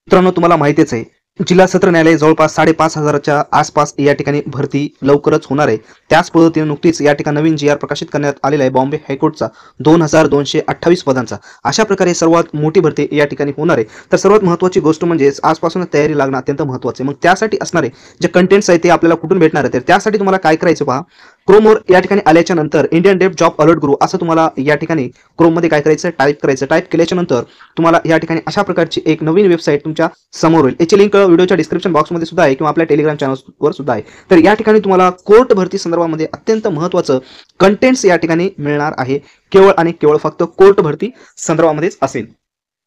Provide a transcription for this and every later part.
मित्रांनो, तुम्हाला माहितीच आहे, जिल्हा सत्र न्यायालय जवळपास 5,500च्या आसपास या ठिकाणी भरती लवकरच होणार आहे. त्याच पद्धतीने नुकतीच या ठिकाणी नवीन जी आर प्रकाशित करण्यात आलेला आहे बॉम्बे हायकोर्टचा 2,228 पदांचा. अशा प्रकारे सर्वात मोठी भरती या ठिकाणी होणार आहे. तर सर्वात महत्त्वाची गोष्ट म्हणजे आजपासूनच तयारी लागणं अत्यंत महत्त्वाचं आहे. मग त्यासाठी असणारे जे कंटेंट्स आहेत ते आपल्याला कुठून भेटणार आहेत, तर त्यासाठी तुम्हाला काय करायचं पहा. क्रोमवर या ठिकाणी आल्याच्या नंतर इंडियन डेफ जॉब अलर्ट गुरु असं तुम्हाला या ठिकाणी क्रोममध्ये काय करायचं, टाईप करायचं. टाईप केल्याच्या नंतर तुम्हाला या ठिकाणी अशा प्रकारची एक नवीन वेबसाईट तुमच्या समोर होईल. याची लिंक व्हिडिओच्या डिस्क्रिप्शन बॉक्समध्ये सुद्धा आहे किंवा आपल्या टेलिग्राम चॅनलवर सुद्धा आहे. तर या ठिकाणी तुम्हाला कोर्ट भरती संदर्भामध्ये अत्यंत महत्त्वाचं कंटेंट्स या ठिकाणी मिळणार आहे. केवळ आणि केवळ फक्त कोर्ट भरती संदर्भामध्येच असेल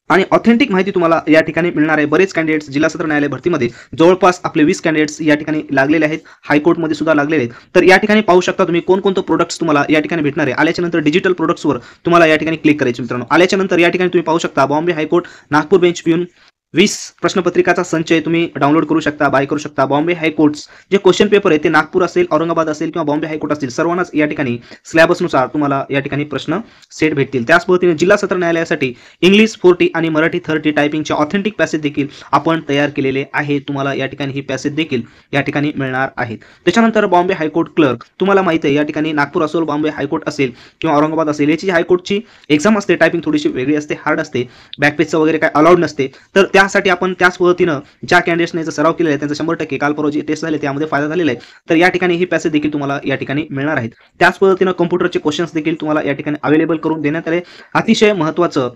आणि ऑथेंटिक माहिती तुम्हाला या ठिकाणी मिळणार आहे. बरेच कॅन्डिडेट्स जिल्हा सत्र न्यायालय भरतीमध्ये जवळपास आपले 20 कॅन्डिडेट्स या ठिकाणी लागलेले आहेत. हायकोर्टमध्ये सुद्धा लागलेले आहेत. तर या ठिकाणी पाहू शकता तुम्ही कोणकोणते प्रोडक्ट्स तुम्हाला या ठिकाणी भेटणार आहे. आल्याच्या नंतर डिजिटल प्रोडक्ट्सवर तुम्हाला या ठिकाणी क्लिक करायचे मित्रांनो. आल्याच्या नंतर या ठिकाणी तुम्ही पाहू शकता बॉम्बे हायकोर्ट नागपूर बेंच पिऊन 20 प्रश्नपत्रिकाचा संचय तुम्ही डाउनलोड करू शकता, बाय करू शकता. बॉम्बे हायकोर्ट्स जे क्वेश्चन पेपर आहे ते नागपूर असेल, औरंगाबाद असेल किंवा बॉम्बे हायकोर्ट असतील, सर्वांनाच या ठिकाणी सिलेबसनुसार तुम्हाला या ठिकाणी प्रश्न सेट भेटतील. त्याच पद्धतीने जिल्हा सत्र न्यायालयासाठी इंग्लिश 40 आणि मराठी 30 टायपिंगचे ऑथेंटिक पॅसेज देखील आपण तयार केलेले आहे. तुम्हाला या ठिकाणी ही पॅसेज देखील या ठिकाणी मिळणार आहेत. त्याच्यानंतर बॉम्बे हायकोर्ट क्लर्क तुम्हाला माहिती आहे या ठिकाणी नागपूर असेल, बॉम्बे हायकोर्ट असेल किंवा औरंगाबाद असेल, याची हायकोर्टची एक्झाम असते, टायपिंग थोडीशी वेगळी असते, हार्ड असते, बॅकपेजचं वगैरे काय अलाउड नसते. तर त्यासाठी आपण त्याच पद्धतीनं ज्या कॅन्डिडेट्सने सराव केलेला आहे त्यांचा 100% काल परवा जी टेस्ट झाले त्यामध्ये फायदा झालेला आहे. तर या ठिकाणी ही पॅसेज देखील तुम्हाला या ठिकाणी मिळणार आहेत. त्याच पद्धतीनं कॉम्प्युटरचे क्वेश्चन्स देखील तुम्हाला या ठिकाणी अवेलेबल करून देण्यात आले. अतिशय महत्त्वाचं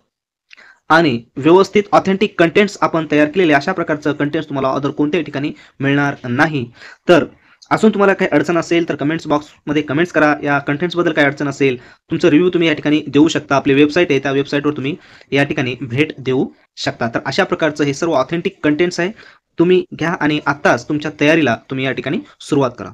आणि व्यवस्थित ऑथेंटिक कंटेंट्स आपण तयार केलेले अशा प्रकारचं कंटेंट्स तुम्हाला अदर कोणत्याही ठिकाणी मिळणार नाही. तर अजून तुम्हाला काही अडचण असेल तर कमेंट्स बॉक्समध्ये कमेंट्स करा. या कंटेंट्सबद्दल काही अडचण असेल तुमचं रिव्ह्यू तुम्ही या ठिकाणी देऊ शकता. आपली वेबसाईट आहे त्या वेबसाईटवर तुम्ही या ठिकाणी भेट देऊ शकता. तर अशा प्रकारचं हे सर्व ऑथेंटिक कंटेंट्स आहे. तुम्ही घ्या आणि आत्ताच तुमच्या तयारीला तुम्ही या ठिकाणी सुरुवात करा.